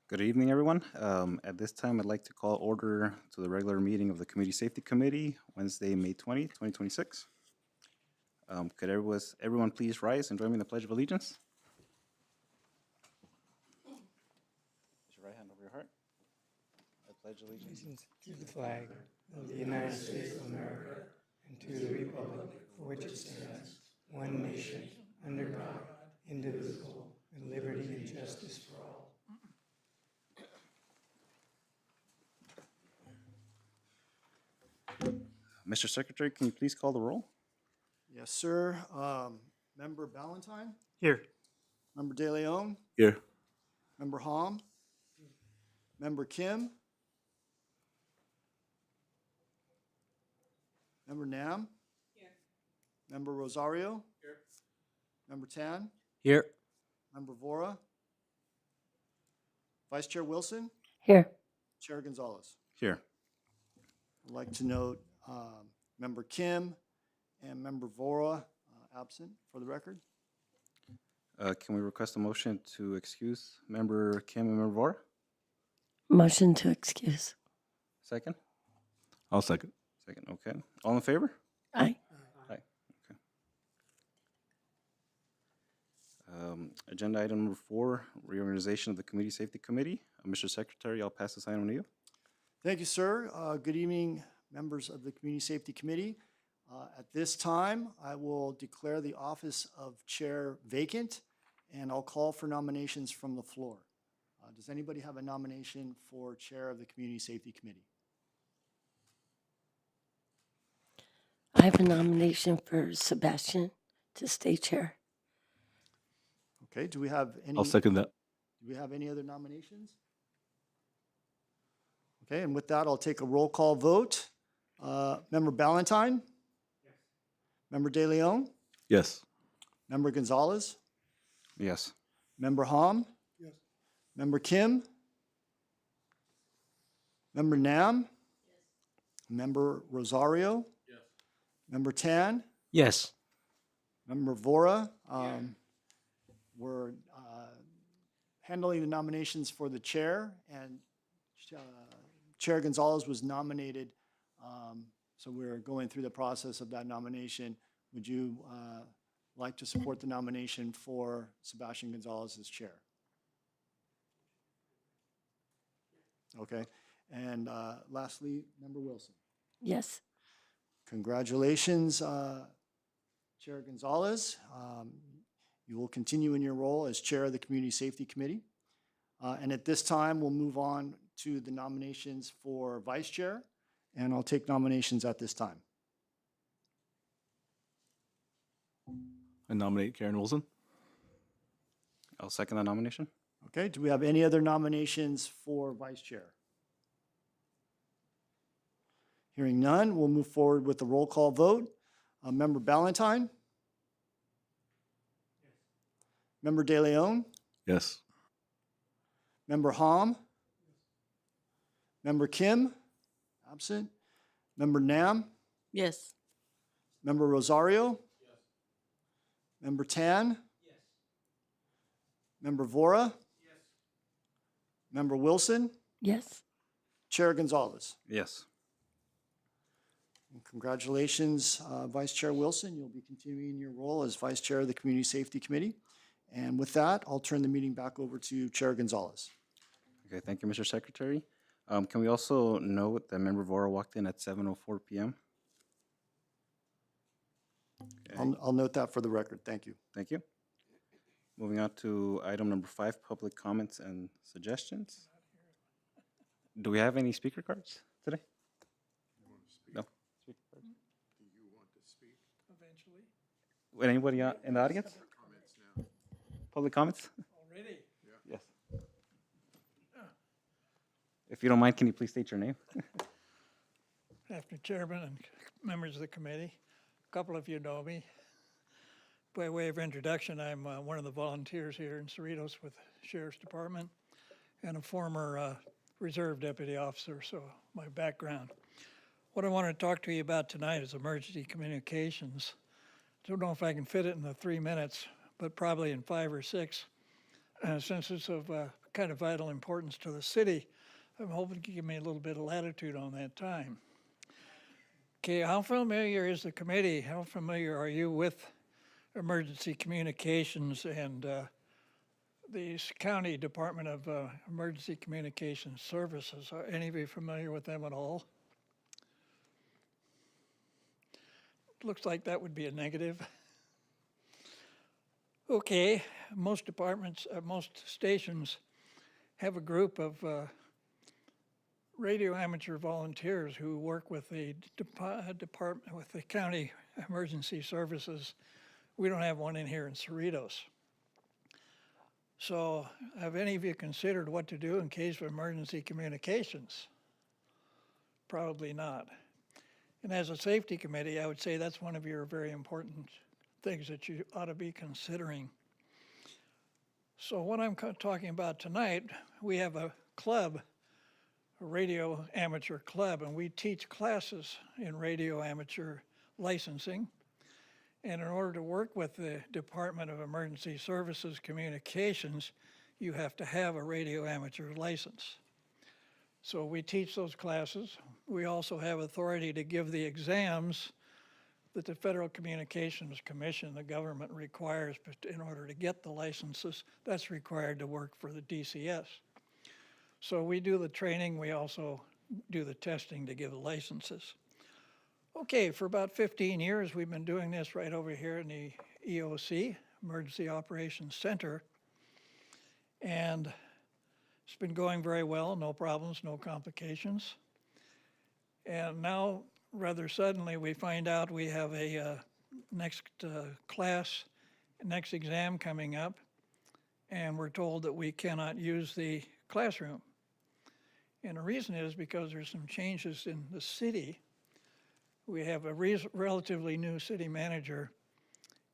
Good evening, everyone. At this time, I'd like to call order to the regular meeting of the Community Safety Committee, Wednesday, May 20th, 2026. Could everyone please rise and join me in the Pledge of Allegiance? Place your right hand over your heart. I pledge allegiance. To the flag of the United States of America and to the republic for which it stands, one nation, under God, indivisible, with liberty and justice for all. Mr. Secretary, can you please call the roll? Yes, sir. Member Ballantyne, Here. Member De Leon, Here. Member Hom, Member Kim, Member Nam, Member Rosario, Member Tan, Here. Member Vora, Vice Chair Wilson, Here. Chair Gonzalez. Here. I'd like to note Member Kim and Member Vora absent for the record. Can we request a motion to excuse Member Kim and Member Vora? Motion to excuse. Second? I'll second. Second, okay. All in favor? Aye. Aye. Okay. Agenda item number 4, reorganization of the Community Safety Committee. Mr. Secretary, I'll pass this item to you. Thank you, sir. Good evening, members of the Community Safety Committee. At this time, I will declare the office of chair vacant, and I'll call for nominations from the floor. Does anybody have a nomination for chair of the Community Safety Committee? I have a nomination for Sebastian to stay chair. Okay, do we have any? I'll second that. Do we have any other nominations? Okay, and with that, I'll take a roll call vote. Member Ballantyne? Yes. Member De Leon? Yes. Member Gonzalez? Yes. Member Hom? Yes. Member Kim? Member Nam? Yes. Member Rosario? Yes. Member Tan? Yes. Member Vora? We're handling the nominations for the chair, and Chair Gonzalez was nominated. So we're going through the process of that nomination. Would you like to support the nomination for Sebastian Gonzalez as chair? Okay. And lastly, Member Wilson. Yes. Congratulations, Chair Gonzalez. You will continue in your role as Chair of the Community Safety Committee. And at this time, we'll move on to the nominations for Vice Chair, and I'll take nominations at this time. I nominate Karen Wilson. I'll second the nomination. Okay, do we have any other nominations for Vice Chair? Hearing none, we'll move forward with the roll call vote. Member Ballantyne? Member De Leon? Yes. Member Hom? Member Kim? Absent. Member Nam? Yes. Member Rosario? Yes. Member Tan? Yes. Member Vora? Yes. Member Wilson? Yes. Chair Gonzalez? Yes. And congratulations, Vice Chair Wilson. You'll be continuing your role as Vice Chair of the Community Safety Committee. And with that, I'll turn the meeting back over to Chair Gonzalez. Okay, thank you, Mr. Secretary. Can we also note that Member Vora walked in at 7:04 p.m.? Okay, I'll note that for the record. Thank you. thank you. Moving on to item number 5, public comments and suggestions. Do we have any speaker cards today? No. Speaker cards? Eventually. Anybody in the audience? Public comments? Already? Yes. If you don't mind, can you please state your name? After Chairman and members of the committee, a couple of you know me. By way of introduction, I'm one of the volunteers here in Cerritos with the Sheriff's Department and a former reserve deputy officer, so my background. What I want to talk to you about tonight is emergency communications. Don't know if I can fit it in the 3 minutes, but probably in 5 or 6. Since it's of kind of vital importance to the city, I'm hoping to give me a little bit of latitude on that time. Okay, how familiar is the committee? How familiar are you with emergency communications and the County Department of Emergency Communications Services? Are any of you familiar with them at all? Looks like that would be a negative. Okay, most departments, most stations have a group of radio amateur volunteers who work with the department, with the county emergency services. We don't have one in here in Cerritos. So have any of you considered what to do in case of emergency communications? Probably not. And as a safety committee, I would say that's one of your very important things that you ought to be considering. So what I'm talking about tonight, we have a club, a radio amateur club, and we teach classes in radio amateur licensing. And in order to work with the Department of Emergency Services Communications, you have to have a radio amateur license. So we teach those classes. We also have authority to give the exams that the Federal Communications Commission, the government, requires in order to get the licenses. That's required to work for the DCS. So we do the training. We also do the testing to give the licenses. Okay, for about 15 years, we've been doing this right over here in the EOC, Emergency Operations Center. And it's been going very well, no problems, no complications. And now, rather suddenly, we find out we have a next next exam coming up, and we're told that we cannot use the classroom. And the reason is because there's some changes in the city. We have a relatively new city manager,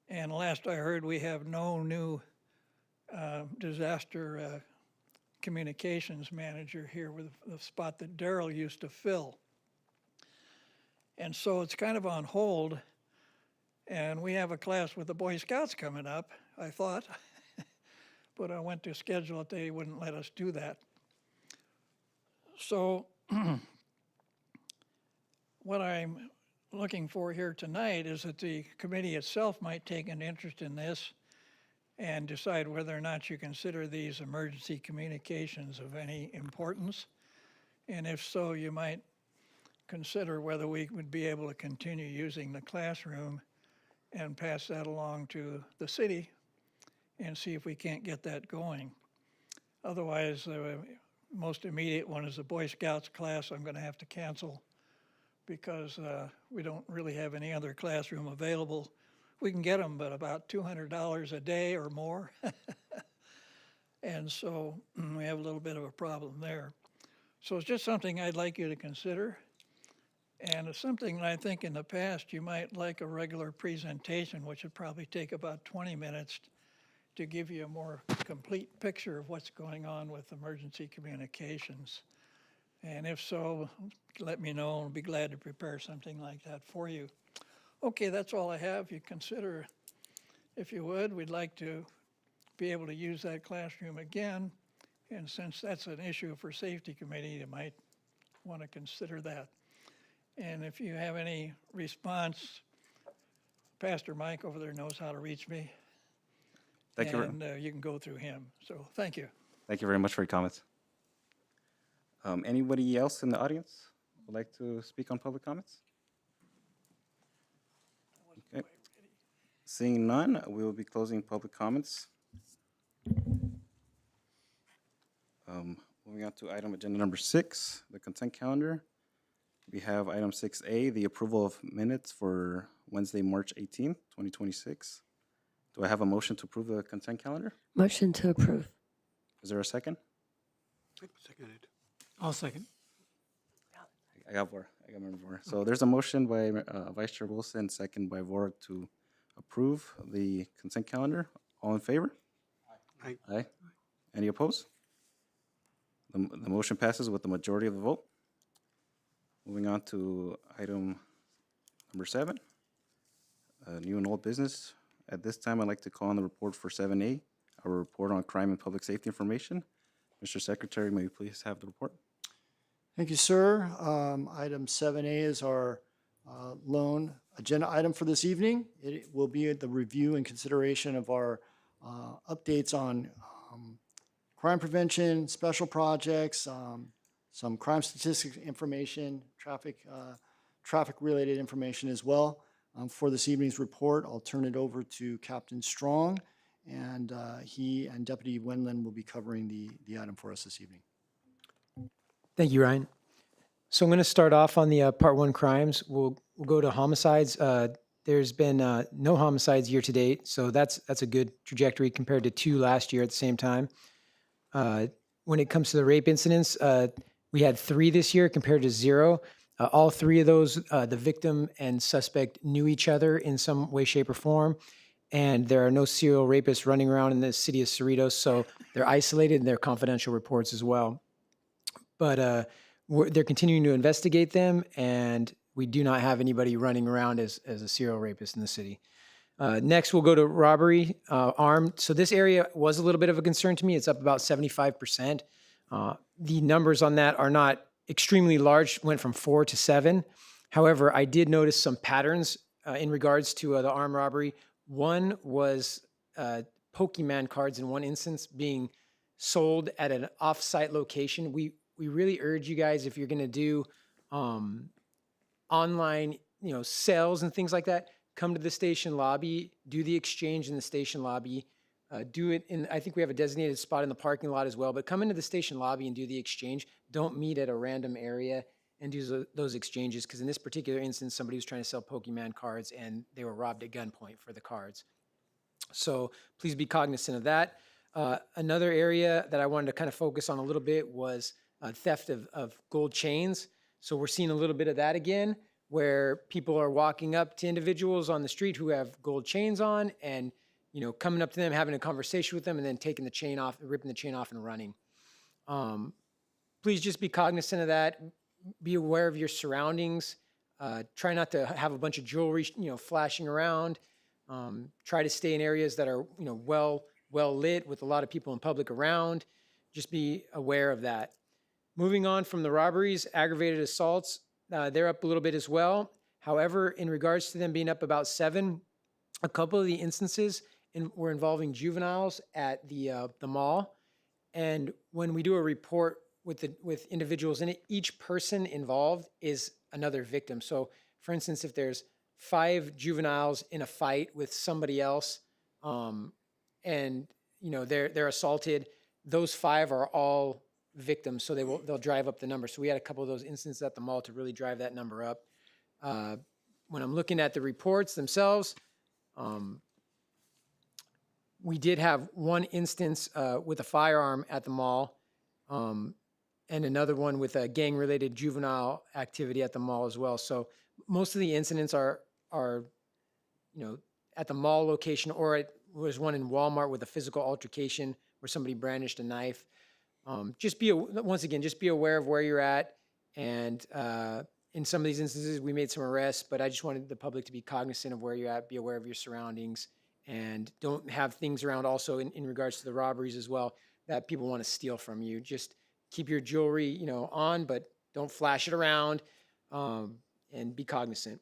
and last I heard, we have no new disaster communications manager here with the spot that Daryl used to fill. And so it's kind of on hold. And we have a class with the Boy Scouts coming up, I thought. But I went to schedule it, they wouldn't let us do that. So what I'm looking for here tonight is that the committee itself might take an interest in this and decide whether or not you consider these emergency communications of any importance. And if so, you might consider whether we would be able to continue using the classroom and pass that along to the city and see if we can't get that going. Otherwise, the most immediate one is the Boy Scouts class I'm going to have to cancel because we don't really have any other classroom available. We can get them, but about $200 a day or more. And so we have a little bit of a problem there. So it's just something I'd like you to consider. And it's something that I think in the past you might like a regular presentation, which would probably take about 20 minutes to give you a more complete picture of what's going on with emergency communications. And if so, let me know, and I'll be glad to prepare something like that for you. Okay, that's all I have. You consider, if you would, we'd like to be able to use that classroom again. And since that's an issue for safety committee, you might want to consider that. And if you have any response, Pastor Mike over there knows how to reach me. Thank you. And you can go through him. So thank you. Thank you very much for your comments. Anybody else in the audience would like to speak on public comments? Okay. Seeing none, we will be closing public comments. Moving on to item agenda number 6, the consent calendar. We have item 6A, the approval of minutes for Wednesday, March 18th, 2026. Do I have a motion to approve the consent calendar? Motion to approve. Is there a second? Seconded. I'll second. I got member Vora. So there's a motion by Vice Chair Wilson, second by Vora to approve the consent calendar. All in favor? Aye. Aye. Any opposed? The motion passes with the majority of the vote. Moving on to item number 7, new and old business. At this time, I'd like to call on the report for 7A, our report on crime and public safety information. Mr. Secretary, may we please have the report? Thank you, sir. Item 7A is our lone agenda item for this evening. It will be the review and consideration of our updates on crime prevention, special projects, some crime statistics information, traffic-related information as well. For this evening's report, I'll turn it over to Captain Strong, and he and Deputy Wendland will be covering the item for us this evening. Thank you, Ryan. So I'm going to start off on the Part 1 crimes. We'll go to homicides. There's been no homicides year to date, so that's a good trajectory compared to 2 last year at the same time. When it comes to the rape incidents, we had 3 this year compared to 0. All 3 of those, the victim and suspect knew each other in some way, shape, or form, and there are no serial rapists running around in the city of Cerritos, so they're isolated and they're confidential reports as well. But they're continuing to investigate them, and we do not have anybody running around as a serial rapist in the city. Next, we'll go to robbery, armed. So this area was a little bit of a concern to me. It's up about 75%. The numbers on that are not extremely large, went from 4 to 7. However, I did notice some patterns in regards to the armed robbery. One was Pokemon cards in one instance being sold at an off-site location. We really urge you guys, if you're going to do online, sales and things like that, come to the station lobby, do the exchange in the station lobby, do it in, I think we have a designated spot in the parking lot as well, but come into the station lobby and do the exchange. Don't meet at a random area and do those exchanges, because in this particular instance, somebody was trying to sell Pokemon cards and they were robbed at gunpoint for the cards. So please be cognizant of that. Another area that I wanted to kind of focus on a little bit was theft of gold chains. So we're seeing a little bit of that again, where people are walking up to individuals on the street who have gold chains on and, coming up to them, having a conversation with them, and then taking the chain off, ripping the chain off and running. Please just be cognizant of that. Be aware of your surroundings. Try not to have a bunch of jewelry, flashing around. Try to stay in areas that are, well lit with a lot of people in public around. Just be aware of that. Moving on from the robberies, aggravated assaults, they're up a little bit as well. However, in regards to them being up about 7, a couple of the instances were involving juveniles at the mall. And when we do a report with individuals in it, each person involved is another victim. So, for instance, if there's 5 juveniles in a fight with somebody else, and they're assaulted, those 5 are all victims. So they'll drive up the number. So we had a couple of those instances at the mall to really drive that number up. When I'm looking at the reports themselves, we did have one instance with a firearm at the mall, and another one with a gang-related juvenile activity at the mall as well. So most of the incidents are at the mall location, or it was one in Walmart with a physical altercation where somebody brandished a knife. Just be aware of where you're at. And in some of these instances, we made some arrests, but I just wanted the public to be cognizant of where you're at, be aware of your surroundings, and don't have things around also in regards to the robberies as well that people want to steal from you. Just keep your jewelry, on, but don't flash it around, and be cognizant.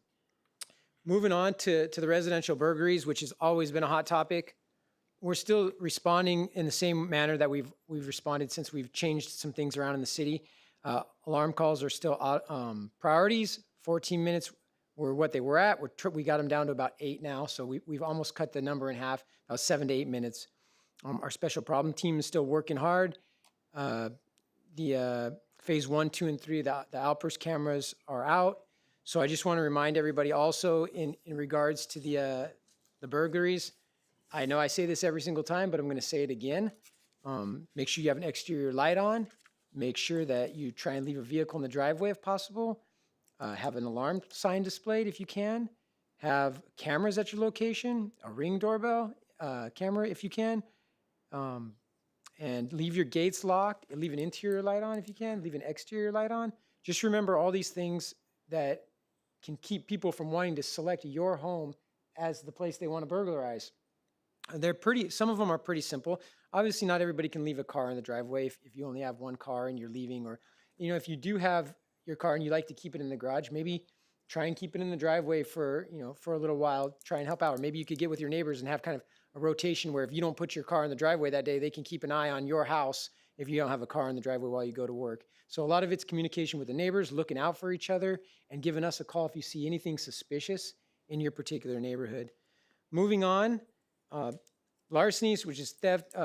Moving on to the residential burglaries, which has always been a hot topic. We're still responding in the same manner that we've responded since we've changed some things around in the city. Alarm calls are still priorities. 14 minutes were what they were at. We got them down to about 8 now, so we've almost cut the number in half, about 7 to 8 minutes. Our special problem team is still working hard. The phase 1, 2, and 3, the outburst cameras are out. So I just want to remind everybody also in regards to the burglaries. I know I say this every single time, but I'm going to say it again. Make sure you have an exterior light on. Make sure that you try and leave a vehicle in the driveway if possible. Have an alarm sign displayed if you can. Have cameras at your location, a Ring doorbell camera if you can. And leave your gates locked. Leave an interior light on if you can. Leave an exterior light on. Just remember all these things that can keep people from wanting to select your home as the place they want to burglarize. Some of them are pretty simple. Obviously, not everybody can leave a car in the driveway if you only have one car and you're leaving, or, if you do have your car and you like to keep it in the garage, maybe try and keep it in the driveway for a little while, try and help out. Or maybe you could get with your neighbors and have kind of a rotation where if you don't put your car in the driveway that day, they can keep an eye on your house if you don't have a car in the driveway while you go to work. So a lot of it's communication with the neighbors, looking out for each other, and giving us a call if you see anything suspicious in your particular neighborhood. Moving on, larcenies, which is theft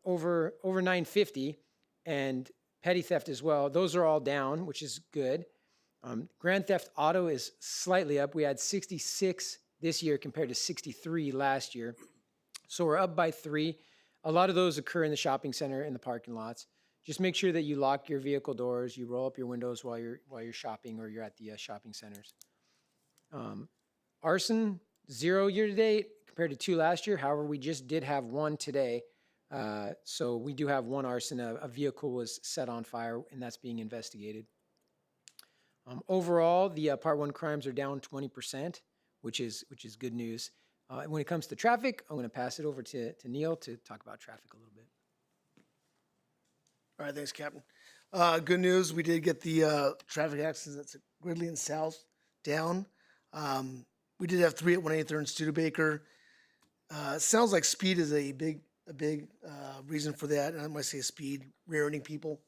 over $950, and petty theft as well. Those are all down, which is good. Grand theft auto is slightly up. We had 66 this year compared to 63 last year. So we're up by 3. A lot of those occur in the shopping center and the parking lots. Just make sure that you lock your vehicle doors, you roll up your windows while you're shopping or you're at the shopping centers. Arson, 0 year to date compared to 2 last year. However, we just did have 1 today. So we do have 1 arson. A vehicle was set on fire, and that's being investigated. Overall, the Part 1 crimes are down 20%, which is good news. When it comes to traffic, I'm going to pass it over to Neil to talk about traffic a little bit. All right, thanks, Captain. Good news, we did get the traffic accidents at Gridley and South down. We did have 3 at 183rd and Studebaker. Sounds like speed is a big reason for that. And I'm going to say speed, rear-ending people,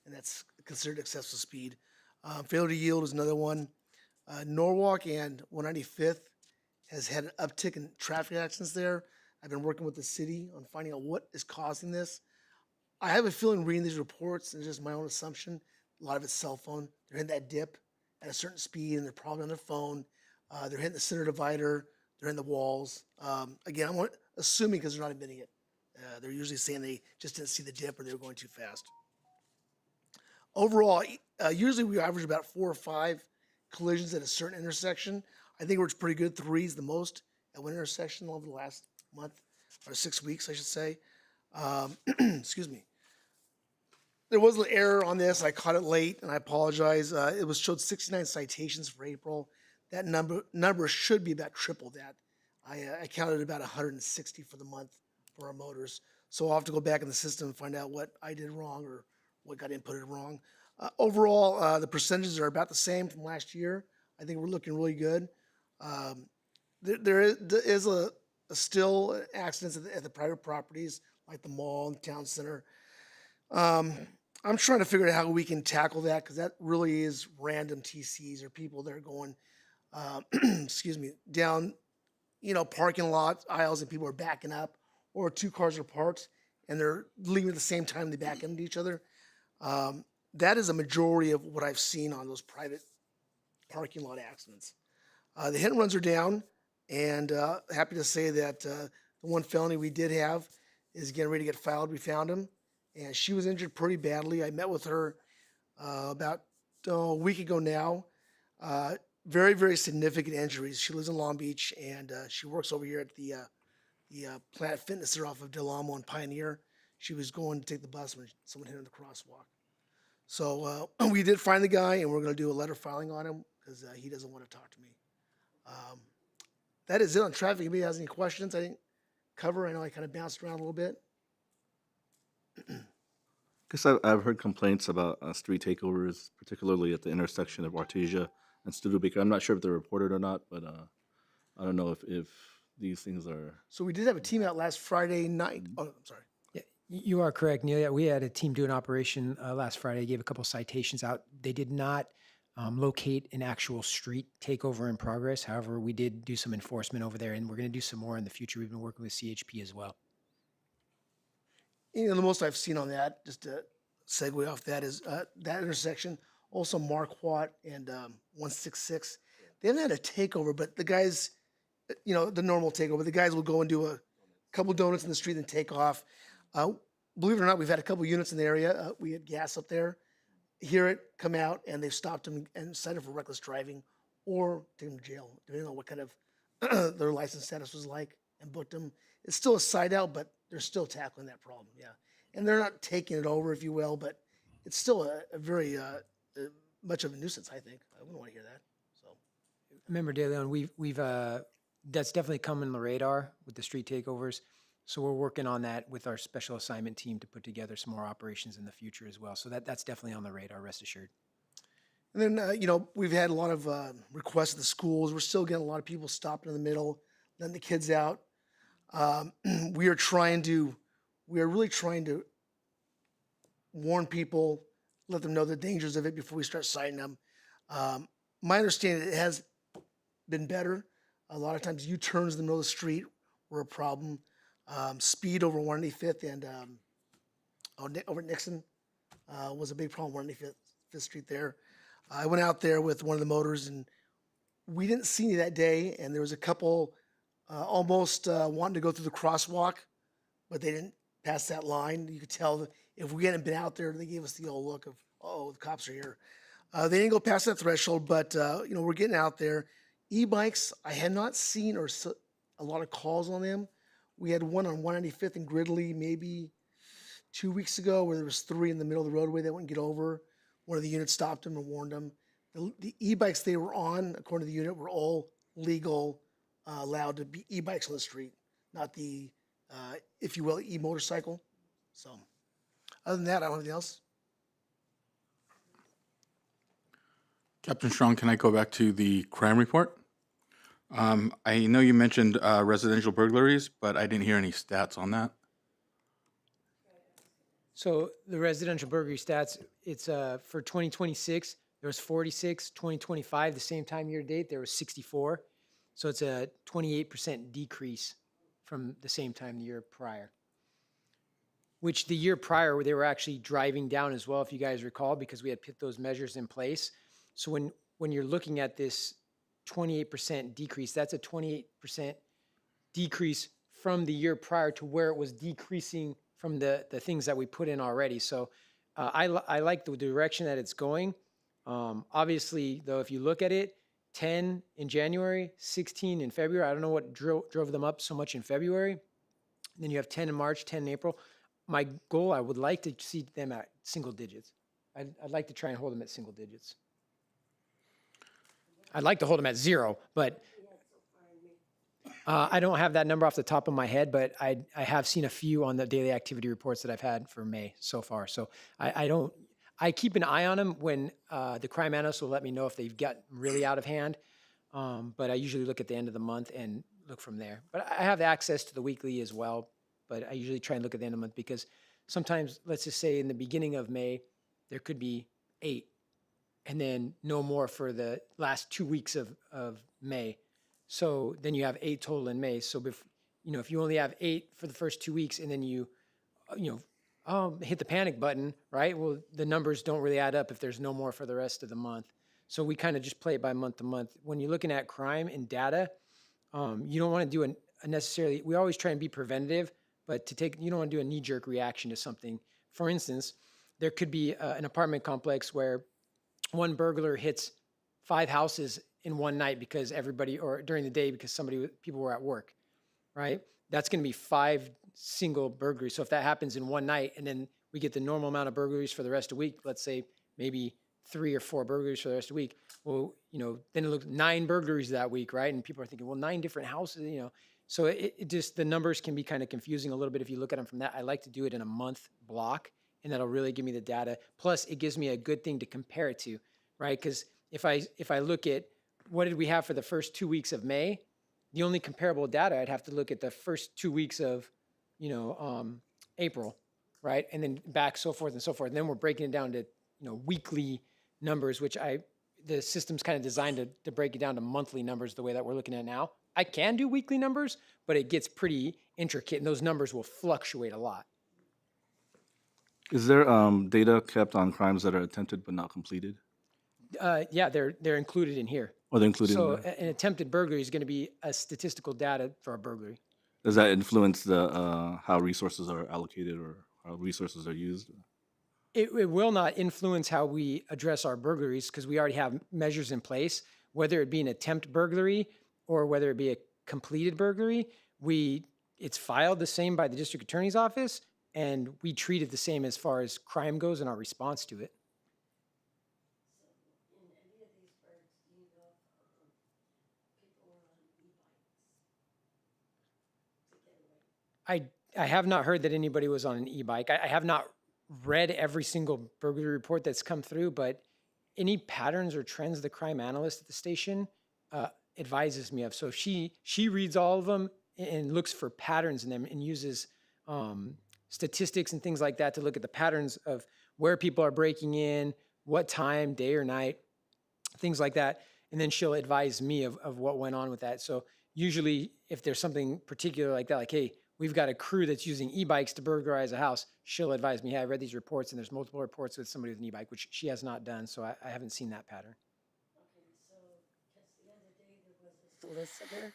and that's considered excessive speed. Failure to yield is another one. Norwalk and 195th has had an uptick in traffic accidents there. I've been working with the city on finding out what is causing this. I have a feeling reading these reports, and it's just my own assumption, a lot of it's cell phone. They're hitting that dip at a certain speed, and they're probably on their phone. They're hitting the center divider. They're in the walls. Again, I'm assuming because they're not admitting it. They're usually saying they just didn't see the dip or they were going too fast. Overall, usually we average about 4 or 5 collisions at a certain intersection. I think we're pretty good. 3 is the most at one intersection over the last month, or 6 weeks, I should say. Excuse me. There was an error on this. I caught it late, and I apologize. It was showed 69 citations for April. that number should be about triple that. I counted about 160 for the month for our motors. So I'll have to go back in the system and find out what I did wrong or what got inputted wrong. Overall, the percentages are about the same from last year. I think we're looking really good. There is still accidents at the private properties like the mall and town center. I'm trying to figure out how we can tackle that because that really is random TCs or people that are going, excuse me, down, parking lot aisles and people are backing up, or two cars are parked and they're leaving at the same time they back into each other. That is a majority of what I've seen on those private parking lot accidents. The hit and runs are down, and happy to say that the one felony we did have is getting ready to get filed. We found him, and she was injured pretty badly. I met with her about a week ago now. Very, very significant injuries. She lives in Long Beach, and she works over here at the Planet Fitness there off of Del Amo and Pioneer. She was going to take the bus when someone hit her in the crosswalk. So we did find the guy, and we're going to do a letter filing on him because he doesn't want to talk to me. That is it on traffic. Anybody has any questions I didn't cover? I know I kind of bounced around a little bit. Guess I've heard complaints about street takeovers, particularly at the intersection of Artesia and Studebaker. I'm not sure if they're reported or not, but I don't know if these things are. So we did have a team out last Friday night. Oh, I'm sorry. Yeah, you are correct, Neil. Yeah, we had a team do an operation last Friday. Gave a couple citations out. They did not locate an actual street takeover in progress. However, we did do some enforcement over there, and we're going to do some more in the future. We've been working with CHP as well. The most I've seen on that, just to segue off that, is that intersection. Also, Marquardt and 166. They haven't had a takeover, but the guys, the normal takeover, the guys will go and do a couple donuts in the street and take off. Believe it or not, we've had a couple units in the area. We had gas up there. Hear it, come out, and they've stopped them and cited for reckless driving or taken them to jail, depending on what kind of their license status was like, and booked them. It's still a side out, but they're still tackling that problem, yeah. And they're not taking it over, if you will, but it's still a very much of a nuisance, I think. I wouldn't want to hear that, so. Remember, De Leon, we've that's definitely come in the radar with the street takeovers. So we're working on that with our special assignment team to put together some more operations in the future as well. So that's definitely on the radar, rest assured. And then, we've had a lot of requests at the schools. We're still getting a lot of people stopping in the middle, letting the kids out. We are really trying to warn people, let them know the dangers of it before we start citing them. My understanding, it has been better. A lot of times U-turns in the middle of the street were a problem. Speed over 185th and over at Nixon was a big problem, 185th Street there. I went out there with one of the motors, and we didn't see any that day, and there was a couple almost wanting to go through the crosswalk, but they didn't pass that line. You could tell that if we hadn't been out there, they gave us the old look of, oh, the cops are here. They didn't go past that threshold, but we're getting out there. E-bikes, I had not seen a lot of calls on them. We had one on 195th and Gridley maybe 2 weeks ago where there was three in the middle of the roadway that wouldn't get over. One of the units stopped them and warned them. The e-bikes they were on, according to the unit, were all legal, allowed to be e-bikes on the street, not the, if you will, e-motorcycle. So other than that, I don't have anything else. Captain Strong, can I go back to the crime report? I know you mentioned residential burglaries, but I didn't hear any stats on that. So the residential burglary stats, it's for 2026, there was 46, 2025, the same time year to date, there was 64. So it's a 28% decrease from the same time the year prior. Which the year prior, they were actually driving down as well, if you guys recall, because we had put those measures in place. So when you're looking at this 28% decrease, that's a 28% decrease from the year prior to where it was decreasing from the things that we put in already. So I like the direction that it's going. Obviously, though, if you look at it, 10 in January, 16 in February. I don't know what drove them up so much in February. And then you have 10 in March, 10 in April. My goal, I would like to see them at single digits. I'd like to try and hold them at single digits. I'd like to hold them at 0, but I don't have that number off the top of my head, but I have seen a few on the daily activity reports that I've had for May so far. So I keep an eye on them when the crime analyst will let me know if they've gotten really out of hand. But I usually look at the end of the month and look from there. But I have access to the weekly as well, but I usually try and look at the end of the month because sometimes, let's just say in the beginning of May, there could be 8 and then no more for the last 2 weeks of May. So then you have 8 total in May. So if you only have 8 for the first 2 weeks and then you hit the panic button, right? Well, the numbers don't really add up if there's no more for the rest of the month. So we kind of just play it by month to month. When you're looking at crime and data, you don't want to do necessarily, we always try and be preventative, but you don't want to do a knee-jerk reaction to something. For instance, there could be an apartment complex where one burglar hits 5 houses in one night because or during the day because people were at work, right? That's going to be 5 single burglaries. So if that happens in one night and then we get the normal amount of burglaries for the rest of the week, let's say maybe 3 or 4 burglaries for the rest of the week. Well, then it looks 9 burglaries that week, right? And people are thinking, well, 9 different houses, So it just, the numbers can be kind of confusing a little bit if you look at them from that. I like to do it in a month block, and that'll really give me the data. Plus, it gives me a good thing to compare it to, right? Because if I look at what did we have for the first 2 weeks of May, the only comparable data, I'd have to look at the first 2 weeks of, April, right? And then back, so forth and so forth. And then we're breaking it down to, weekly numbers, which the system's kind of designed to break it down to monthly numbers the way that we're looking at now. I can do weekly numbers, but it gets pretty intricate and those numbers will fluctuate a lot. Is there data kept on crimes that are attempted but not completed? Yeah, they're included in here. Or they're included So in there? an attempted burglary is going to be a statistical data for a burglary. Does that influence how resources are allocated or how resources are used? It will not influence how we address our burglaries because we already have measures in place, whether it be an attempt burglary or whether it be a completed burglary. It's filed the same by the district attorney's office, and we treat it the same as far as crime goes and our response to it. I have not heard that anybody was on an e-bike. I have not read every single burglary report that's come through, but any patterns or trends the crime analyst at the station advises me of. So she reads all of them and looks for patterns in them and uses statistics and things like that to look at the patterns of where people are breaking in, what time, day or night, things like that. And then she'll advise me of what went on with that. So usually if there's something particular like that, like, hey, we've got a crew that's using e-bikes to burglarize a house, she'll advise me, hey, I read these reports and there's multiple reports with somebody with an e-bike, which she has not done. So I haven't seen that pattern. Okay, so because the other day there was a solicitor.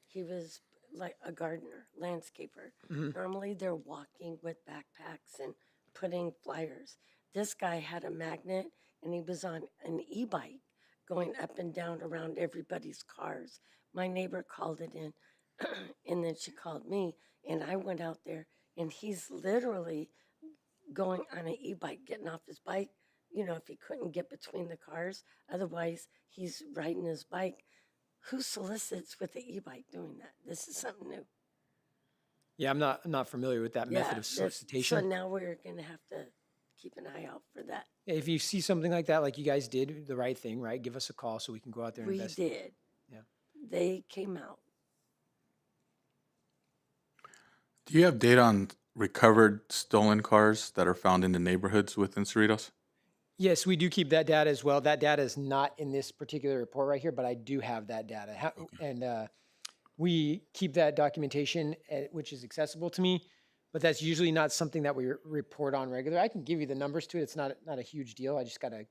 He was like a gardener, landscaper. Normally they're walking with backpacks and putting flyers. This guy had a magnet and he was on an e-bike going up and down around everybody's cars. My neighbor called it in and then she called me and I went out there and he's literally going on an e-bike, getting off his bike, if he couldn't get between the cars. Otherwise, he's riding his bike. Who solicits with the e-bike doing that? This is something new. Yeah, I'm not familiar with that method of solicitation. So now we're going to have to keep an eye out for that. If you see something like that, like you guys did, the right thing, right? Give us a call so we can go out there and We investigate. did. Yeah. They came out. Do you have data on recovered stolen cars that are found in the neighborhoods within Cerritos? Yes, we do keep that data as well. That data is not in this particular report right here, but I do have that data. And we keep that documentation, which is accessible to me, but that's usually not something that we report on regularly. I can give you the numbers to it. It's not a huge deal. I just got to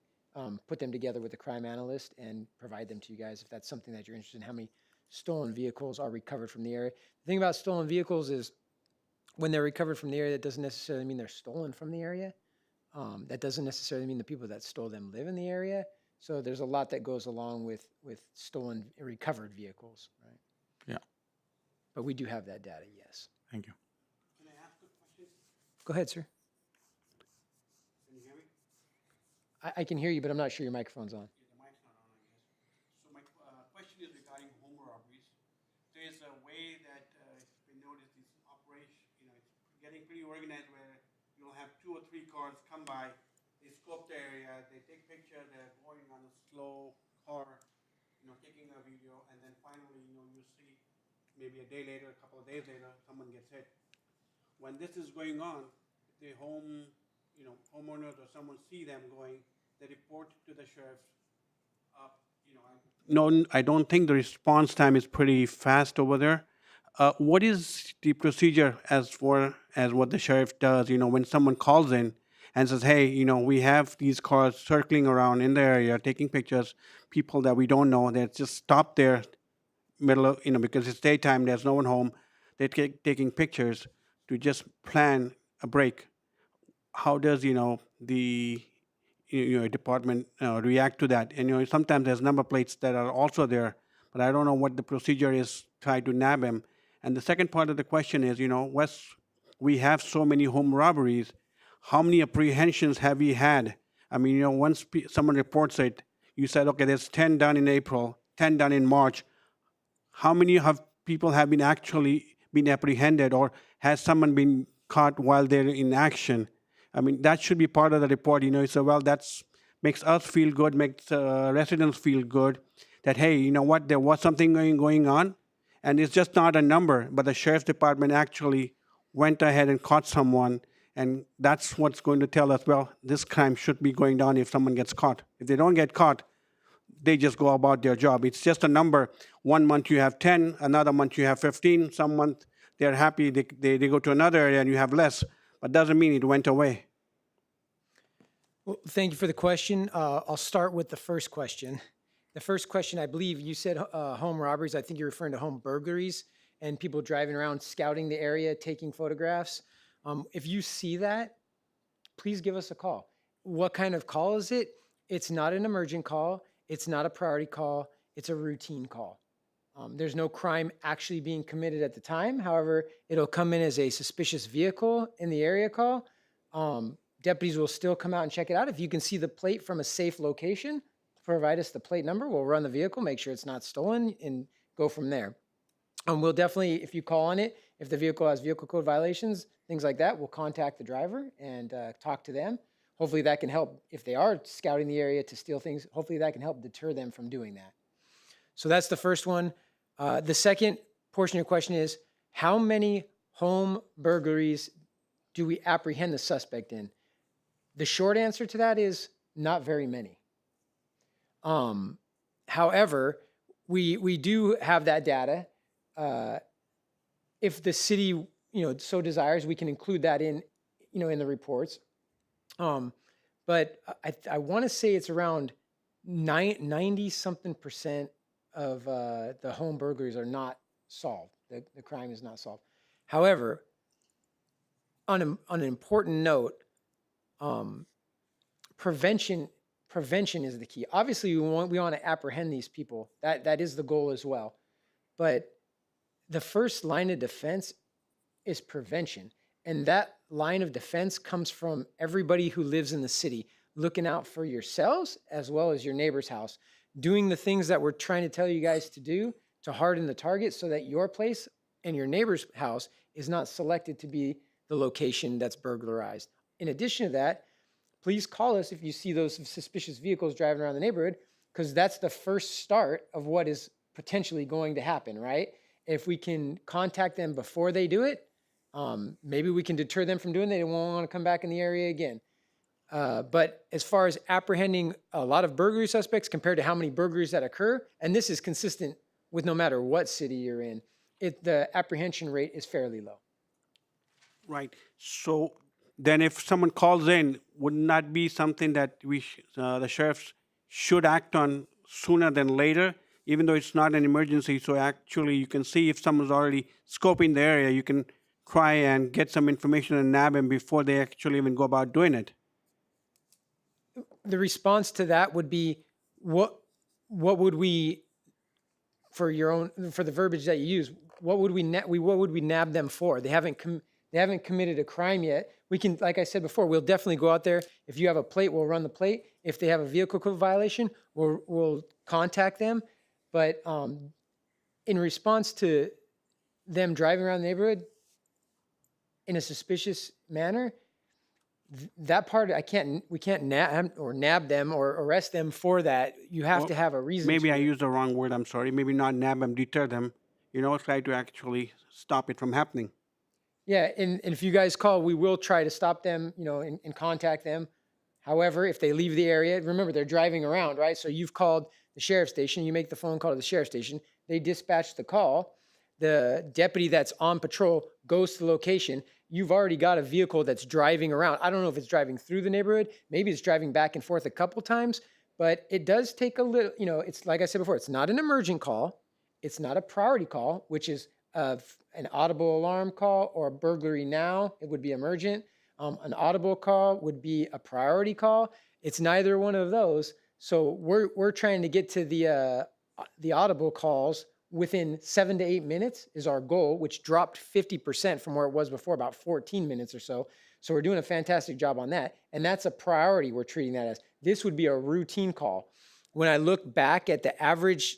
put them together with the crime analyst and provide them to you guys if that's something that you're interested in, how many stolen vehicles are recovered from the area. The thing about stolen vehicles is when they're recovered from the area, that doesn't necessarily mean they're stolen from the area. That doesn't necessarily mean the people that stole them live in the area. So there's a lot that goes along with stolen, recovered vehicles, right? Yeah. But we do have that data, yes. Thank you. Go ahead, sir. Can you hear me? I can hear you, but I'm not sure your microphone's on. question is regarding home robberies. There's a way that we notice this operation, it's getting pretty organized where you'll have 2 or 3 cars come by, they scope the area, they take picture, they're going on a slow car, taking a video, and then finally, you see maybe a day later, a couple of days later, someone gets hit. When this is going on, the homeowners or someone see them going, they report to the sheriff. No, I don't think the response time is pretty fast over there. What is the procedure as what the sheriff does? When someone calls in and says, "Hey, we have these cars circling around in the area, taking pictures. People that we don't know, they just stop there, middle of because it's daytime, there's no one home. They're taking pictures to just plan a break." How does the department react to that? And sometimes there's number plates that are also there, but I don't know what the procedure is. Try to nab him. And the second part of the question is, Wes, we have so many home robberies. How many apprehensions have we had? I mean, once someone reports it, you said, okay, there's 10 done in April, 10 done in March. How many people have been actually been apprehended, or has someone been caught while they're in action? I mean, that should be part of the report. So, well, that's makes us feel good, makes residents feel good that, hey, you know what, there was something going on, and it's just not a number, but the sheriff's department actually went ahead and caught someone, and that's what's going to tell us, well, this crime should be going down if someone gets caught. If they don't get caught, they just go about their job. It's just a number. 1 month you have 10, another month you have 15, some month they're happy, they go to another area and you have less, but doesn't mean it went away. Well, thank you for the question. I'll start with the first question. The first question, I believe you said home robberies. I think you're referring to home burglaries and people driving around scouting the area, taking photographs. If you see that, please give us a call. What kind of call is it? It's not an emergent call. It's not a priority call. It's a routine call. There's no crime actually being committed at the time. However, it'll come in as a suspicious vehicle in the area call. Deputies will still come out and check it out. If you can see the plate from a safe location, provide us the plate number. We'll run the vehicle, make sure it's not stolen, and go from there. We'll definitely, if you call on it, if the vehicle has vehicle code violations, things like that, we'll contact the driver and talk to them. Hopefully that can help. If they are scouting the area to steal things, hopefully that can help deter them from doing that. So that's the first one. The second portion of your question is, how many home burglaries do we apprehend the suspect in? The short answer to that is not very many. However, we do have that data. If the city, so desires, we can include that in the reports. But I want to say it's around 90-something% of the home burglaries are not solved. The crime is not solved. However, on an important note, prevention is the key. Obviously, we want to apprehend these people. That is the goal as well. But the first line of defense is prevention. And that line of defense comes from everybody who lives in the city, looking out for yourselves as well as your neighbor's house, doing the things that we're trying to tell you guys to do to harden the target so that your place and your neighbor's house is not selected to be the location that's burglarized. In addition to that, please call us if you see those suspicious vehicles driving around the neighborhood, because that's the first start of what is potentially going to happen, right? If we can contact them before they do it, maybe we can deter them from doing it. They won't want to come back in the area again. But as far as apprehending a lot of burglary suspects compared to how many burglaries that occur, and this is consistent with no matter what city you're in, the apprehension rate is fairly low. Right. So then if someone calls in, wouldn't that be something that the sheriffs should act on sooner than later, even though it's not an emergency? So actually you can see if someone's already scoping the area, you can try and get some information and nab them before they actually even go about doing it. The response to that would be, what would we, for the verbiage that you use, what would we nab them for? They haven't committed a crime yet. We can, like I said before, we'll definitely go out there. If you have a plate, we'll run the plate. If they have a vehicle code violation, we'll contact them. But in response to them driving around the neighborhood in a suspicious manner, that part we can't nab them or arrest them for that. You have Well, to have a reason. Maybe to I used the wrong word, I'm sorry. Maybe not nab them, deter them. Try to actually stop it from happening. Yeah, and if you guys call, we will try to stop them, and contact them. However, if they leave the area, remember they're driving around, right? So you've called the sheriff's station, you make the phone call to the sheriff's station, they dispatch the call. The deputy that's on patrol goes to the location. You've already got a vehicle that's driving around. I don't know if it's driving through the neighborhood. Maybe it's driving back and forth a couple times, but it does take a little, it's like I said before, it's not an emergent call. It's not a priority call, which is an audible alarm call or a burglary now. It would be emergent. An audible call would be a priority call. It's neither one of those. So we're trying to get to the audible calls within 7 to 8 minutes is our goal, which dropped 50% from where it was before, about 14 minutes or so. So we're doing a fantastic job on that. And that's a priority we're treating that as. This would be a routine call. When I look back at the average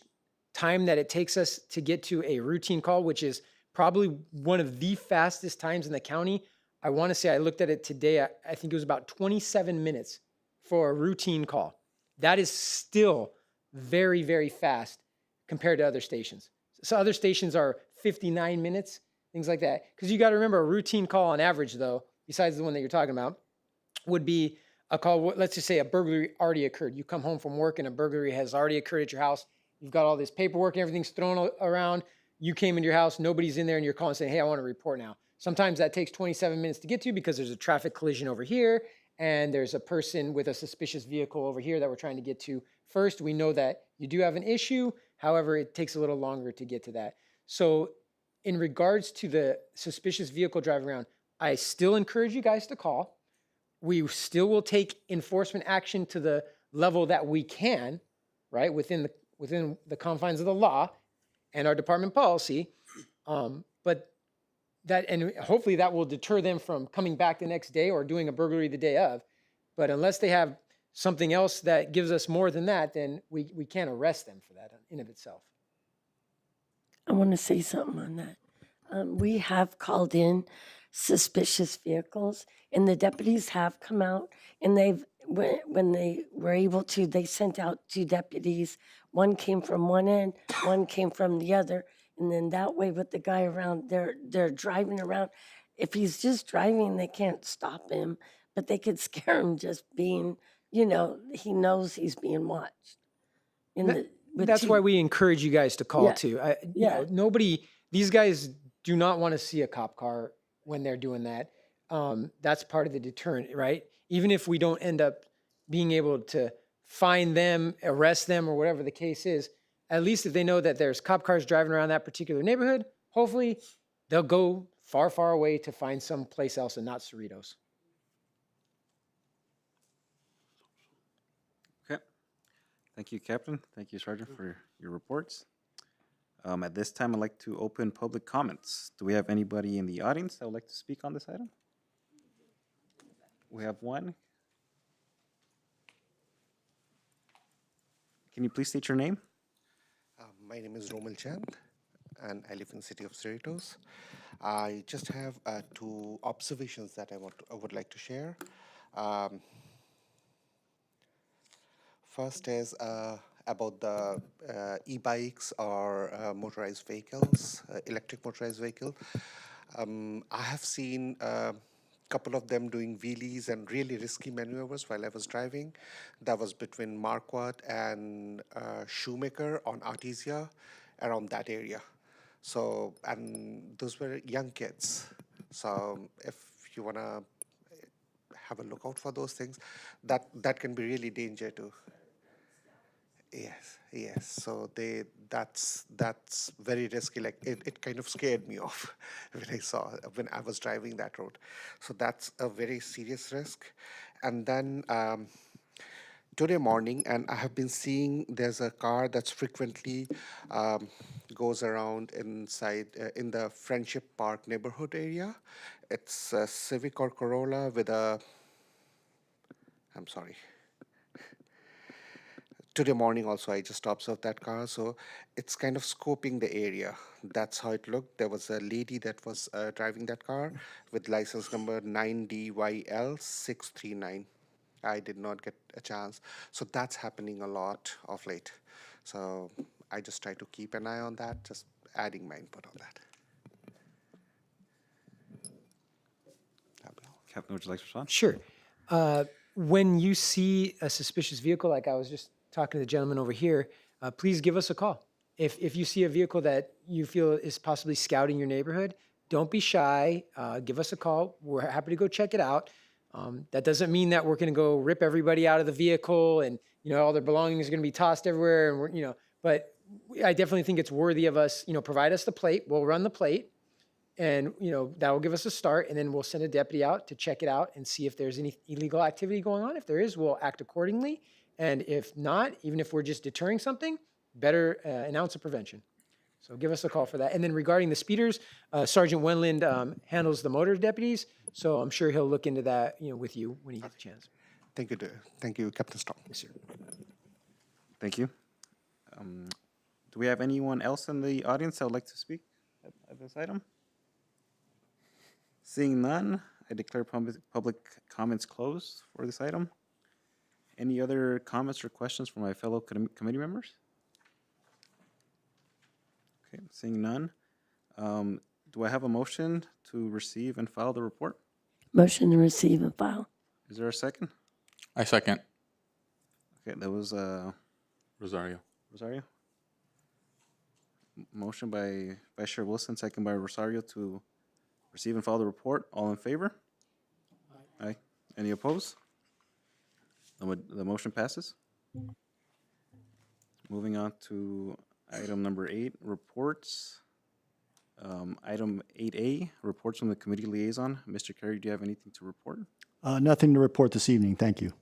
time that it takes us to get to a routine call, which is probably one of the fastest times in the county, I want to say I looked at it today, I think it was about 27 minutes for a routine call. That is still very, very fast compared to other stations. So other stations are 59 minutes, things like that. Because you got to remember, a routine call on average, though, besides the one that you're talking about, would be a call, let's just say a burglary already occurred. You come home from work and a burglary has already occurred at your house. You've got all this paperwork and everything's thrown around. You came into your house, nobody's in there, and you're calling saying, hey, I want to report now. Sometimes that takes 27 minutes to get to because there's a traffic collision over here and there's a person with a suspicious vehicle over here that we're trying to get to first. We know that you do have an issue. However, it takes a little longer to get to that. So in regards to the suspicious vehicle driving around, I still encourage you guys to call. We still will take enforcement action to the level that we can, right, within the confines of the law and our department policy. But that, and hopefully that will deter them from coming back the next day or doing a burglary the day of. But unless they have something else that gives us more than that, then we can't arrest them for that in of itself. I want to say something on that. We have called in suspicious vehicles, and the deputies have come out, and when they were able to, they sent out 2 deputies. One came from one end, one came from the other, and then that way with the guy around, they're driving around. If he's just driving, they can't stop him, but they could scare him just being, he knows he's being watched. That's why we encourage you guys to call Yeah. too. Yeah. These guys do not want to see a cop car when they're doing that. That's part of the deterrent, right? Even if we don't end up being able to find them, arrest them, or whatever the case is, at least if they know that there's cop cars driving around that particular neighborhood, hopefully they'll go far, far away to find some place else and not Cerritos. Okay. Thank you, Captain. Thank you, Sergeant, for your reports. At this time, I'd like to open public comments. Do we have anybody in the audience that would like to speak on this item? We have one. Can you please state your name? My name is Romil Chand, and I live in the city of Cerritos. I just have 2 observations that I would like to share. First is about the e-bikes or motorized vehicles, electric motorized vehicle. I have seen a couple of them doing wheelies and really risky maneuvers while I was driving. That was between Marquardt and Shoemaker on Artesia, around that area. So, and those were young kids. So if you want to have a look out for those things, that can be really danger too. Yes. So that's very risky. Like it kind of scared me off when I was driving that road. So that's a very serious risk. And then today morning, and I have been seeing there's a car that's frequently goes around inside in the Friendship Park neighborhood area. It's a Civic or Corolla with a, I'm sorry, today morning also I just observed that car. So it's kind of scoping the area. That's how it looked. There was a lady that was driving that car with license number 9DYL639. I did not get a chance. So that's happening a lot of late. So I just try to keep an eye on that, just adding my input on that. Captain, would you like to respond? Sure. When you see a suspicious vehicle, like I was just talking to the gentleman over here, please give us a call. If you see a vehicle that you feel is possibly scouting your neighborhood, don't be shy. Give us a call. We're happy to go check it out. That doesn't mean that we're going to go rip everybody out of the vehicle and, you know, all their belongings are going to be tossed everywhere. And we're, you know, but I definitely think it's worthy of us, you know, provide us the plate. We'll run the plate. And, you know, that will give us a start, and then we'll send a deputy out to check it out and see if there's any illegal activity going on. If there is, we'll act accordingly. And if not, even if we're just deterring something, better an ounce of prevention. So give us a call for that. And then regarding the speeders, Sergeant Wenland handles the motor deputies, so I'm sure he'll look into that, you know, with you when he gets a chance. Thank you, thank you, Captain Strong. Yes, sir. Thank you. Do we have anyone else in the audience that would like to speak at this item? Seeing none, I declare public comments closed for this item. Any other comments or questions from my fellow committee members? Okay, seeing none. Do I have a motion to receive and file the report? Motion to receive and file. Is there a second? I second. Okay, that was Rosario. Rosario. Motion by Vice Chair Wilson, second by Rosario to receive and file the report. All in favor? Aye. Any opposed? The motion passes. Moving on to item number 8, reports. Item 8A, reports from the committee liaison. Mr. Carey, do you have anything to report? Nothing to report this evening. Thank you.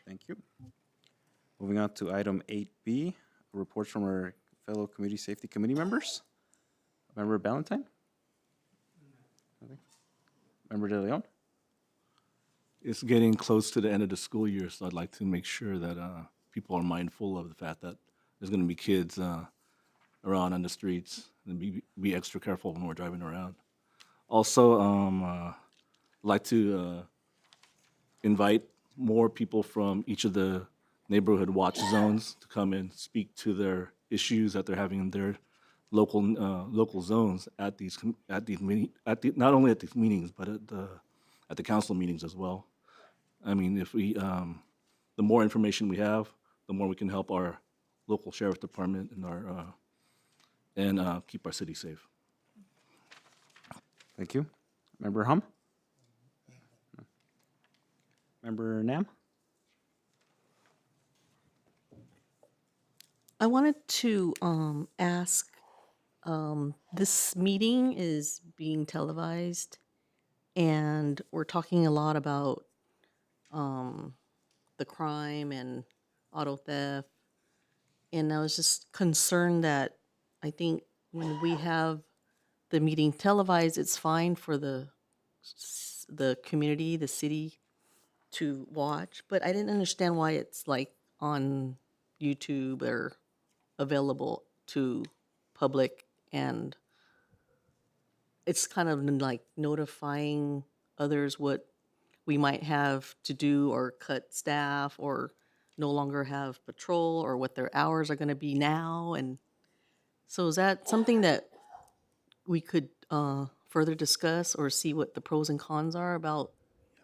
Thank you. Moving on to item 8B, reports from our fellow community safety committee members. Member Ballantyne? Member De Leon? It's getting close to the end of the school year, so I'd like to make sure that people are mindful of the fact that there's going to be kids around on the streets, and be extra careful when we're driving around. Also, I'd like to invite more people from each of the neighborhood watch zones to come and speak to their issues that they're having in their local zones at these not only at these meetings but at the council meetings as well. I mean, if we the more information we have, the more we can help our local sheriff department and keep our city safe. Thank you. Member Hum? Member Nam? I wanted to ask, this meeting is being televised, and we're talking a lot about the crime and auto theft, and I was just concerned that I think when we have the meeting televised, it's fine for the community, the city, to watch, but I didn't understand why it's like on YouTube or available to public, and it's kind of like notifying others what we might have to do or cut staff or no longer have patrol or what their hours are going to be now. And so is that something that we could further discuss or see what the pros and cons are about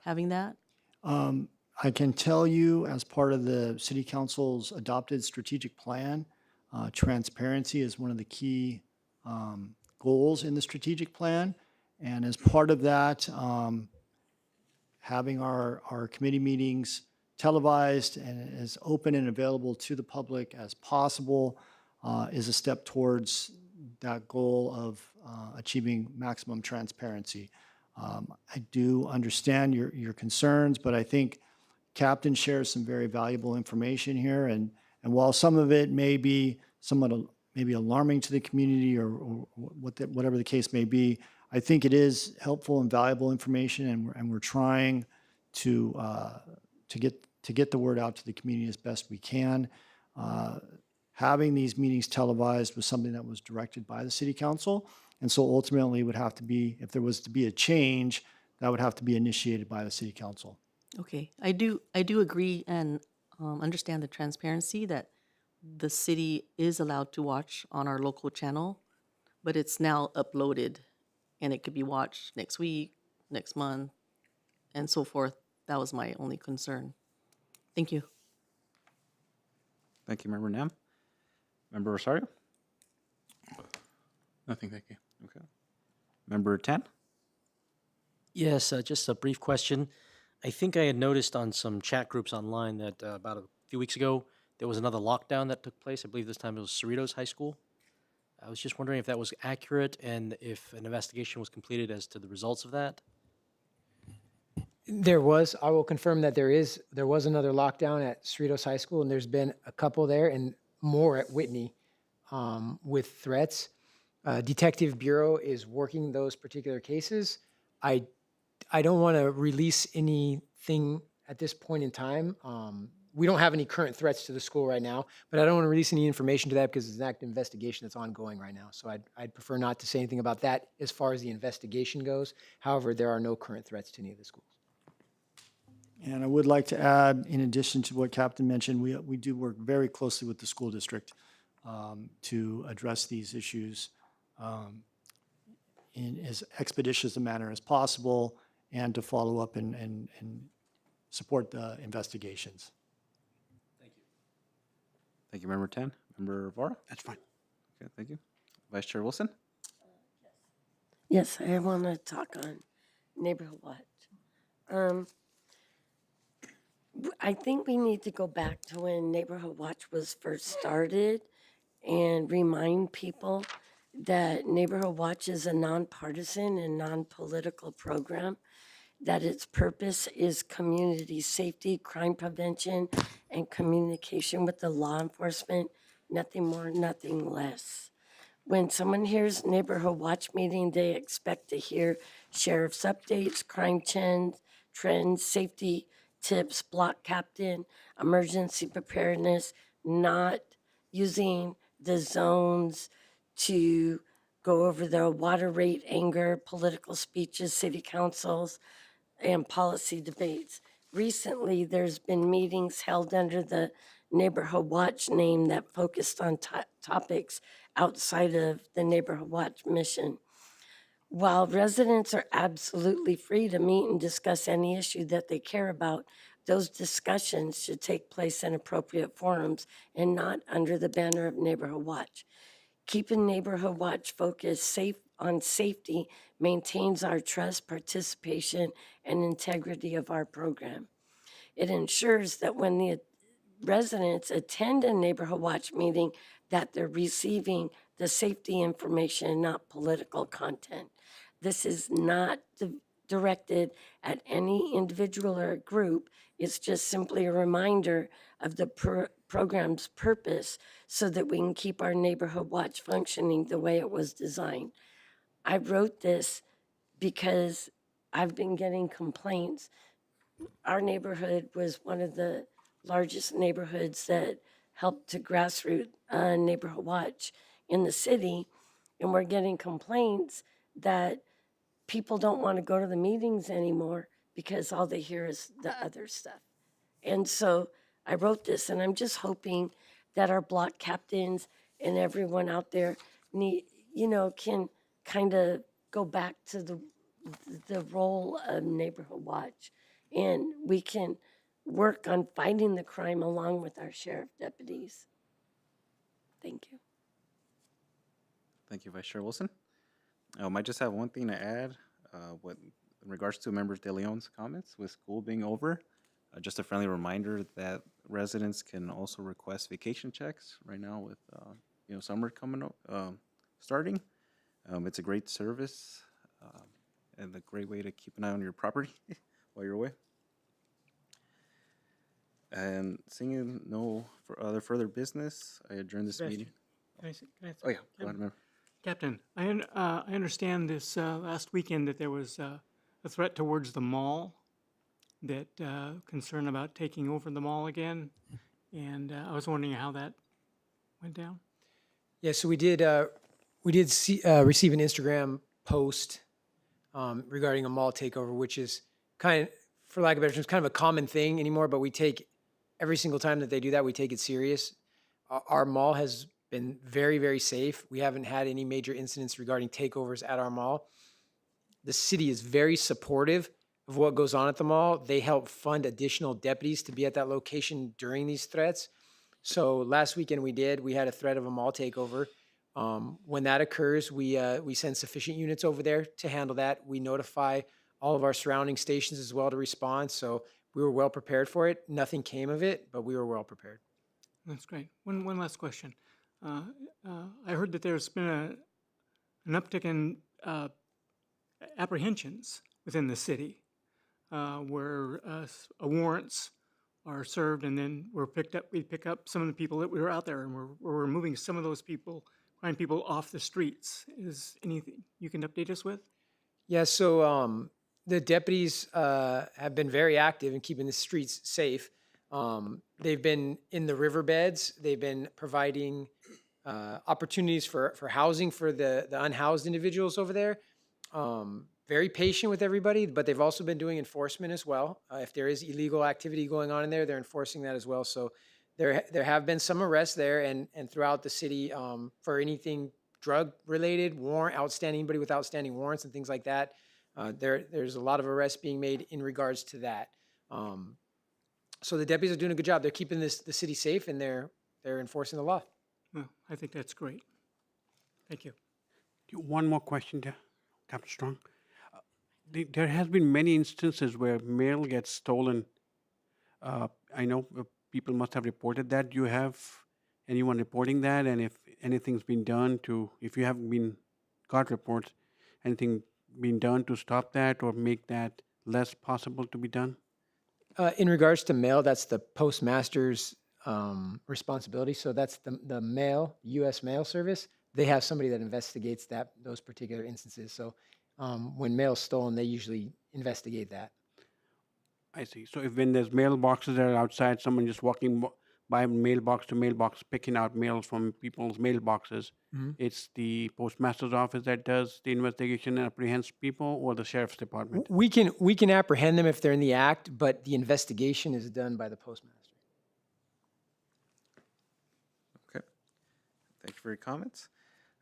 having that? I can tell you, as part of the City Council's adopted strategic plan, transparency is one of the key goals in the strategic plan. And as part of that, having our committee meetings televised and as open and available to the public as possible is a step towards that goal of achieving maximum transparency. I do understand your concerns, but I think Captain shares some very valuable information here. And while some of it may be somewhat maybe alarming to the community or whatever the case may be, I think it is helpful and valuable information, and we're trying to get the word out to the community as best we can. Having these meetings televised was something that was directed by the city council. And so ultimately it would have to be, if there was to be a change, that would have to be initiated by the city council. Okay, I do agree and understand the transparency that the city is allowed to watch on our local channel, but it's now uploaded and it could be watched next week, next month, and so forth. That was my only concern. Thank you. Thank you, Member Nam. Member Rosario? Nothing, thank you. Okay. Member Tan? Yes, just a brief question. I think I had noticed on some chat groups online that about a few weeks ago, there was another lockdown that took place. I believe this time it was Cerritos High School. I was just wondering if that was accurate and if an investigation was completed as to the results of that. I will confirm that there was another lockdown at Cerritos High School, and there's been a couple there and more at Whitney with threats. Detective Bureau is working those particular cases. I don't want to release anything at this point in time. We don't have any current threats to the school right now, but I don't want to release any information to that because it's an active investigation that's ongoing right now. So I'd prefer not to say anything about that as far as the investigation goes. However, there are no current threats to any of the schools. And I would like to add, in addition to what Captain mentioned, we do work very closely with the school district to address these issues in as expeditious a manner as possible and to follow up and support the investigations. Thank you, Member Tan. Member Vara? That's fine. Okay, thank you. Vice Chair Wilson? Yes, I want to talk on Neighborhood Watch. I think we need to go back to when Neighborhood Watch was first started and remind people that Neighborhood Watch is a nonpartisan and non-political program, that its purpose is community safety, crime prevention, and communication with the law enforcement, nothing more, nothing less. When someone hears Neighborhood Watch meeting, they expect to hear sheriff's updates, crime trends, safety tips, block captain, emergency preparedness, not using the zones to go over the water rate, anger, political speeches, city councils, and policy debates. Recently, there's been meetings held under the Neighborhood Watch name that focused on topics outside of the Neighborhood Watch mission. While residents are absolutely free to meet and discuss any issue that they care about, those discussions should take place in appropriate forums and not under the banner of Neighborhood Watch. Keeping Neighborhood Watch focused on safety maintains our trust, participation, and integrity of our program. It ensures that when the residents attend a Neighborhood Watch meeting, that they're receiving the safety information, not political content. This is not directed at any individual or group. It's just simply a reminder of the program's purpose so that we can keep our Neighborhood Watch functioning the way it was designed. I wrote this because I've been getting complaints. Our neighborhood was one of the largest neighborhoods that helped to grassroots Neighborhood Watch in the city, and we're getting complaints that people don't want to go to the meetings anymore because all they hear is the other stuff. And so I wrote this, and I'm just hoping that our block captains and everyone out there can kind of go back to the role of Neighborhood Watch, and we can work on fighting the crime along with our sheriff deputies. Thank you. Thank you, Vice Chair Wilson. I just have one thing to add in regards to Members De Leon's comments with school being over. Just a friendly reminder that residents can also request vacation checks right now with summer coming up, starting. It's a great service and a great way to keep an eye on your property while you're away. And seeing no further business, I adjourn this meeting. Can I Oh yeah, go ahead, Member. Captain, I understand this last weekend that there was a threat towards the mall, that concern about taking over the mall again. And I was wondering how that went down. Yeah, so we did receive an Instagram post regarding a mall takeover, which is kind of, for lack of better terms, kind of a common thing anymore, but we take every single time that they do that, we take it serious. Our mall has been very, very safe. We haven't had any major incidents regarding takeovers at our mall. The city is very supportive of what goes on at the mall. They help fund additional deputies to be at that location during these threats. So last weekend we had a threat of a mall takeover. When that occurs, we send sufficient units over there to handle that. We notify all of our surrounding stations as well to respond. So we were well prepared for it. Nothing came of it, but we were well prepared. That's great. One last question. I heard that there's been an uptick in apprehensions within the city where warrants are served and then we pick up some of the people that were out there and we're removing some of those people, crime people off the streets. Is anything you can update us with? Yeah, so the deputies have been very active in keeping the streets safe. They've been in the riverbeds. They've been providing opportunities for housing for the unhoused individuals over there. Very patient with everybody, but they've also been doing enforcement as well. If there is illegal activity going on in there, they're enforcing that as well. So there have been some arrests there and throughout the city for anything drug related, outstanding, anybody with outstanding warrants and things like that. There's a lot of arrests being made in regards to that. So the deputies are doing a good job. They're keeping the city safe and they're enforcing the law. Well, I think that's great. Thank you. One more question there, Captain Strong. There has been many instances where mail gets stolen. I know people must have reported that. Do you have anyone reporting that? And if anything's been done if you haven't got reports, anything been done to stop that or make that less possible to be done? In regards to mail, that's the postmaster's responsibility. So that's the mail, U.S. Mail Service. They have somebody that investigates those particular instances. So when mail's stolen, they usually investigate that. I see. So when there's mailboxes that are outside, someone just walking by mailbox to mailbox, picking out mails from people's mailboxes, it's the postmaster's office that does the investigation and apprehends people, or the sheriff's department? We can apprehend them if they're in the act, but the investigation is done by the postmaster. Okay. Thank you for your comments.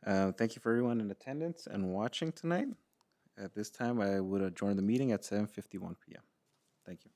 Thank you for everyone in attendance and watching tonight. At this time, I would adjourn the meeting at 7:51 p.m. Thank you.